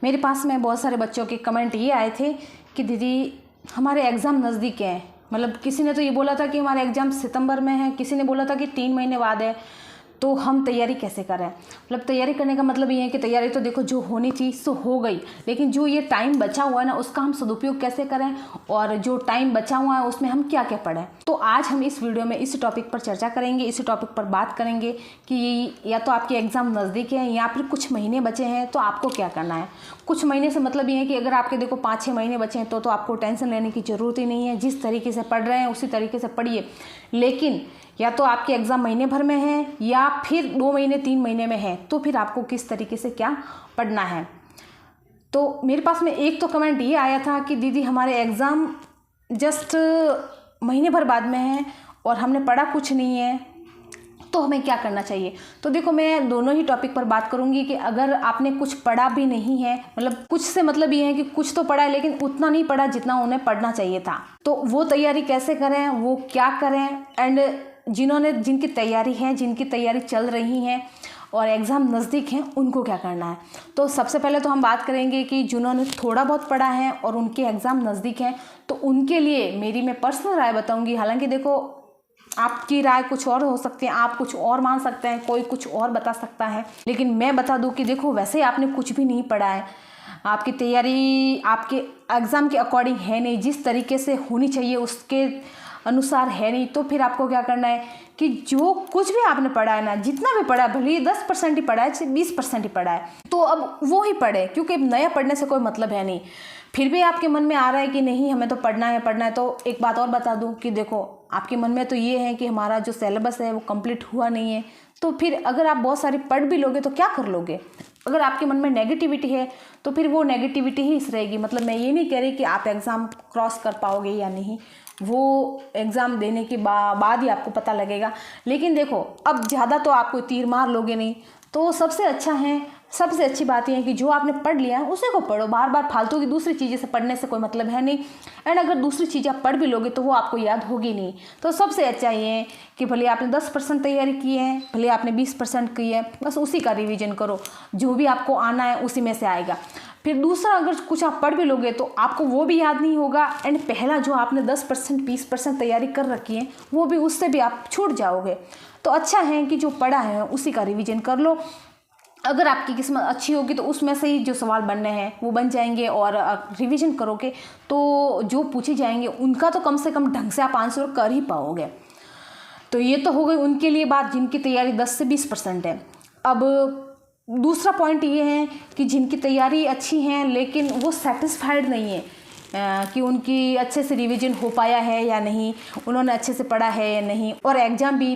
मेरे पास में बहुत सारे बच्चों के कमेंट ये आए थे कि दीदी हमारे एग्ज़ाम नज़दीक हैं। मतलब किसी ने तो ये बोला था कि हमारे एग्ज़ाम सितंबर में है, किसी ने बोला था कि 3 महीने बाद है, तो हम तैयारी कैसे करें। मतलब तैयारी करने का मतलब ये है कि तैयारी तो देखो जो होनी थी सो हो गई, लेकिन जो ये टाइम बचा हुआ है ना उसका हम सदुपयोग कैसे करें और जो टाइम बचा हुआ है उसमें हम क्या क्या पढ़ें। तो आज हम इस वीडियो में इस टॉपिक पर चर्चा करेंगे, इस टॉपिक पर बात करेंगे कि या तो आपके एग्ज़ाम नज़दीक है या फिर कुछ महीने बचे हैं तो आपको क्या करना है। कुछ महीने से मतलब ये है कि अगर आपके देखो 5-6 महीने बचे हैं तो आपको टेंशन लेने की ज़रूरत ही नहीं है। जिस तरीके से पढ़ रहे हैं उसी तरीके से पढ़िए। लेकिन या तो आपके एग्ज़ाम महीने भर में है या फिर 2 महीने 3 महीने में है, तो फिर आपको किस तरीके से क्या पढ़ना है। तो मेरे पास में एक तो कमेंट ये आया था कि दीदी हमारे एग्ज़ाम जस्ट महीने भर बाद में है और हमने पढ़ा कुछ नहीं है, तो हमें क्या करना चाहिए। तो देखो मैं दोनों ही टॉपिक पर बात करूंगी कि अगर आपने कुछ पढ़ा भी नहीं है, मतलब कुछ से मतलब ये है कि कुछ तो पढ़ा है लेकिन उतना नहीं पढ़ा जितना उन्हें पढ़ना चाहिए था, तो वो तैयारी कैसे करें, वो क्या करें। एंड जिनकी तैयारी है, जिनकी तैयारी चल रही है और एग्ज़ाम नज़दीक हैं, उनको क्या करना है। तो सबसे पहले तो हम बात करेंगे कि जिन्होंने थोड़ा बहुत पढ़ा है और उनके एग्ज़ाम नज़दीक हैं, तो उनके लिए मेरी मैं पर्सनल राय बताऊंगी। हालांकि देखो आपकी राय कुछ और हो सकती है, आप कुछ और मान सकते हैं, कोई कुछ और बता सकता है, लेकिन मैं बता दूं कि देखो वैसे आपने कुछ भी नहीं पढ़ा है, आपकी तैयारी आपके एग्ज़ाम के अकॉर्डिंग है नहीं, जिस तरीके से होनी चाहिए उसके अनुसार है नहीं, तो फिर आपको क्या करना है कि जो कुछ भी आपने पढ़ा है ना, जितना भी पढ़ा है, भले ही 10% ही पढ़ा है, 20% ही पढ़ा है, तो अब वो ही पढ़े, क्योंकि अब नया पढ़ने से कोई मतलब है नहीं। फिर भी आपके मन में आ रहा है कि नहीं हमें तो पढ़ना है, तो एक बात और बता दूं कि देखो आपके मन में तो ये है कि हमारा जो सिलेबस है वो कंप्लीट हुआ नहीं है, तो फिर अगर आप बहुत सारी पढ़ भी लोगे तो क्या कर लोगे। अगर आपके मन में नेगेटिविटी है तो फिर वो नेगेटिविटी ही रहेगी। मतलब मैं ये नहीं कह रही कि आप एग्ज़ाम क्रॉस कर पाओगे या नहीं, वो एग्ज़ाम देने के बाद ही आपको पता लगेगा। लेकिन देखो अब ज़्यादा तो आपको तीर मार लोगे नहीं, तो सबसे अच्छा है, सबसे अच्छी बात यह है कि जो आपने पढ़ लिया है उसी को पढ़ो। बार बार फालतू की दूसरी चीज़ें से पढ़ने से कोई मतलब है नहीं। एंड अगर दूसरी चीज़ें आप पढ़ भी लोगे तो वो आपको याद होगी नहीं। तो सबसे अच्छा ये है कि भले आपने 10% तैयारी की है, भले आपने 20% की है, बस उसी का रिवीजन करो। जो भी आपको आना है उसी में से आएगा। फिर दूसरा अगर कुछ आप पढ़ भी लोगे तो आपको वो भी याद नहीं होगा। एंड पहला जो आपने 10% 20% तैयारी कर रखी है वो भी, उससे भी आप छूट जाओगे। तो अच्छा है कि जो पढ़ा है उसी का रिवीजन कर लो। अगर आपकी किस्मत अच्छी होगी तो उसमें से ही जो सवाल बनने हैं वो बन जाएंगे, और रिवीजन करोगे तो जो पूछे जाएंगे उनका तो कम से कम ढंग से आप आंसर कर ही पाओगे। तो ये तो हो गई उनके लिए बात जिनकी तैयारी 10 से 20% है। अब दूसरा पॉइंट ये है कि जिनकी तैयारी अच्छी है लेकिन वो सेटिस्फाइड नहीं है कि उनकी अच्छे से रिवीजन हो पाया है या नहीं, उन्होंने अच्छे से पढ़ा है या नहीं, और एग्ज़ाम भी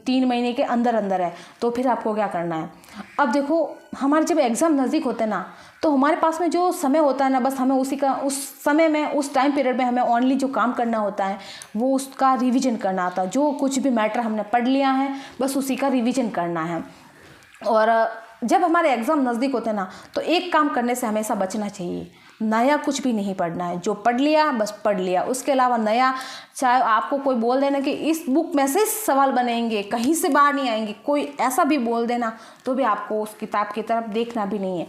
3 महीने के अंदर अंदर है, तो फिर आपको क्या करना है। अब देखो हमारे जब एग्ज़ाम नज़दीक होते हैं ना, तो हमारे पास में जो समय होता है ना, बस हमें उस समय में, उस टाइम पीरियड में हमें ओनली जो काम करना होता है वो उसका रिवीजन करना आता है। जो कुछ भी मैटर हमने पढ़ लिया है बस उसी का रिवीजन करना है। और जब हमारे एग्ज़ाम नज़दीक होते हैं ना, तो एक काम करने से हमेशा बचना चाहिए, नया कुछ भी नहीं पढ़ना है। जो पढ़ लिया बस पढ़ लिया, उसके अलावा नया चाहे आपको कोई बोल देना कि इस बुक में से सवाल बनेंगे, कहीं से बाहर नहीं आएंगे, कोई ऐसा भी बोल देना, तो भी आपको उस किताब की तरफ देखना भी नहीं है।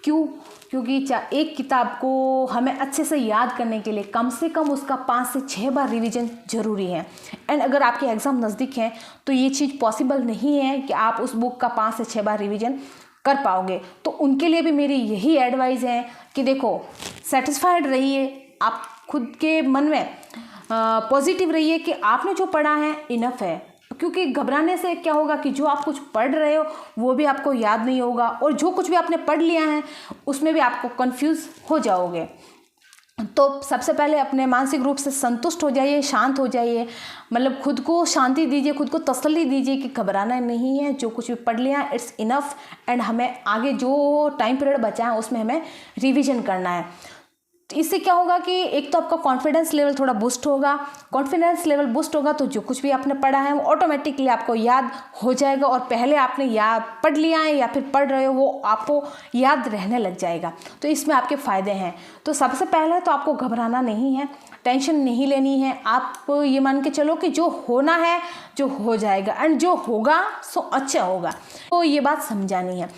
क्यों? क्योंकि एक किताब को हमें अच्छे से याद करने के लिए कम से कम उसका 5 से 6 बार रिवीजन ज़रूरी है। एंड अगर आपके एग्ज़ाम नज़दीक हैं तो ये चीज़ पॉसिबल नहीं है कि आप उस बुक का 5 से 6 बार रिवीजन कर पाओगे। तो उनके लिए भी मेरी यही एडवाइस है कि देखो सेटिस्फाइड रहिए, आप खुद के मन में पॉजिटिव रहिए कि आपने जो पढ़ा है इनफ है। क्योंकि घबराने से क्या होगा कि जो आप कुछ पढ़ रहे हो वो भी आपको याद नहीं होगा, और जो कुछ भी आपने पढ़ लिया है उसमें भी आपको कंफ्यूज हो जाओगे। तो सबसे पहले अपने मानसिक रूप से संतुष्ट हो जाइए, शांत हो जाइए, मतलब खुद को शांति दीजिए, खुद को तसल्ली दीजिए कि घबराना नहीं है, जो कुछ भी पढ़ लिया है इट्स इनफ। एंड हमें आगे जो टाइम पीरियड बचा है उसमें हमें रिवीजन करना है। तो इससे क्या होगा कि एक तो आपका कॉन्फिडेंस लेवल थोड़ा बूस्ट होगा। कॉन्फिडेंस लेवल बूस्ट होगा तो जो कुछ भी आपने पढ़ा है वो ऑटोमेटिकली आपको याद हो जाएगा, और पहले आपने याद पढ़ लिया है या फिर पढ़ रहे हो वो आपको याद रहने लग जाएगा। तो इसमें आपके फ़ायदे हैं। तो सबसे पहले तो आपको घबराना नहीं है, टेंशन नहीं लेनी है। आप ये मान के चलो कि जो होना है जो हो जाएगा, एंड जो होगा सो अच्छा होगा, तो ये बात समझानी है।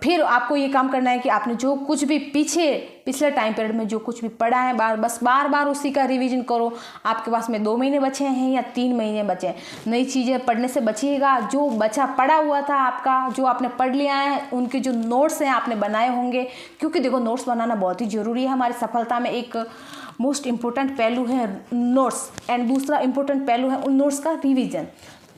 फिर आपको ये काम करना है कि आपने जो कुछ भी पिछले टाइम पीरियड में जो कुछ भी पढ़ा है बार बार उसी का रिवीजन करो। आपके पास में 2 महीने बचे हैं या 3 महीने बचे हैं, नई चीज़ें पढ़ने से बचिएगा। जो बचा पढ़ा हुआ था आपका, जो आपने पढ़ लिया है, उनके जो नोट्स हैं आपने बनाए होंगे, क्योंकि देखो नोट्स बनाना बहुत ही ज़रूरी है। हमारी सफलता में एक मोस्ट इम्पोर्टेंट पहलू है नोट्स, एंड दूसरा इम्पोर्टेंट पहलू है उन नोट्स का रिवीजन।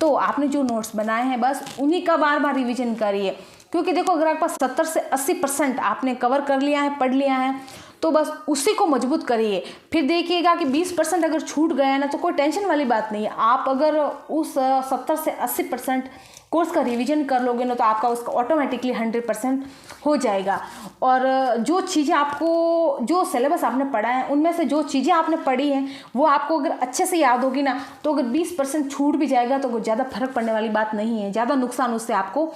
तो आपने जो नोट्स बनाए हैं बस उन्हीं का बार बार रिवीजन करिए, क्योंकि देखो अगर आपके पास 70 से 80% आपने कवर कर लिया है, पढ़ लिया है, तो बस उसी को मजबूत करिए। फिर देखिएगा कि 20% अगर छूट गया है ना, तो कोई टेंशन वाली बात नहीं है। आप अगर उस 70 से 80% कोर्स का रिवीजन कर लोगे ना, तो आपका उसका ऑटोमेटिकली 100% हो जाएगा। और जो चीज़ें आपको, जो सिलेबस आपने पढ़ा है, उनमें से जो चीज़ें आपने पढ़ी हैं वो आपको अगर अच्छे से याद होगी ना, तो अगर 20% छूट भी जाएगा तो कोई ज़्यादा फर्क पड़ने वाली बात नहीं है, ज़्यादा नुकसान उससे आपको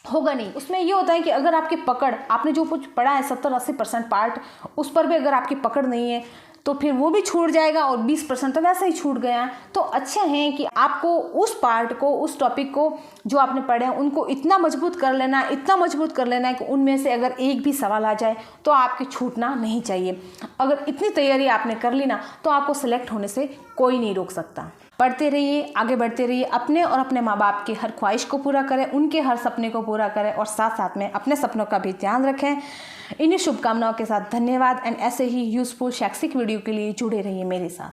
होगा नहीं। उसमें ये होता है कि अगर आपकी पकड़, आपने जो कुछ पढ़ा है 70-80% पार्ट, उस पर भी अगर आपकी पकड़ नहीं है तो फिर वो भी छूट जाएगा, और 20% तो वैसे ही छूट गया है। तो अच्छा है कि आपको उस पार्ट को, उस टॉपिक को जो आपने पढ़े हैं, उनको इतना मजबूत कर लेना है कि उनमें से अगर एक भी सवाल आ जाए तो आपके छूटना नहीं चाहिए। अगर इतनी तैयारी आपने कर ली ना, तो आपको सिलेक्ट होने से कोई नहीं रोक सकता। पढ़ते रहिए, आगे बढ़ते रहिए, अपने और अपने माँ बाप की हर ख्वाहिश को पूरा करें, उनके हर सपने को पूरा करें, और साथ साथ में अपने सपनों का भी ध्यान रखें। इन्हीं शुभकामनाओं के साथ धन्यवाद, एंड ऐसे ही यूजफुल शैक्षिक वीडियो के लिए जुड़े रहिए मेरे साथ।